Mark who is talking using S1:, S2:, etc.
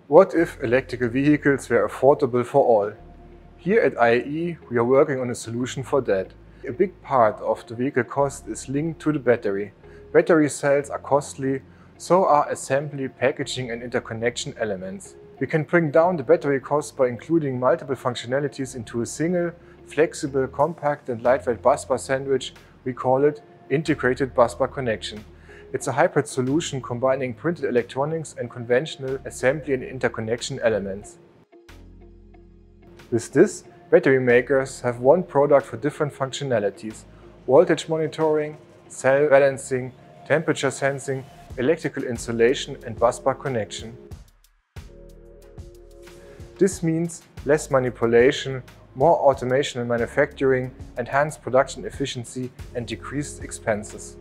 S1: What if electrical vehicles were affordable for all? Here at IEE, we are working on a solution for that. A big part of the vehicle cost is linked to the battery. Battery cells are costly, so are assembly, packaging and interconnection elements. We can bring down the battery cost by including multiple functionalities into a single, flexible, compact and lightweight busbar sandwich. We call it integrated busbar connection. It's a hybrid solution combining printed electronics and conventional assembly and interconnection elements. With this, battery makers have one product for different functionalities: voltage monitoring, cell balancing, temperature sensing, electrical insulation and busbar connection. This means less manipulation, more automation in manufacturing, enhanced production efficiency and decreased expenses.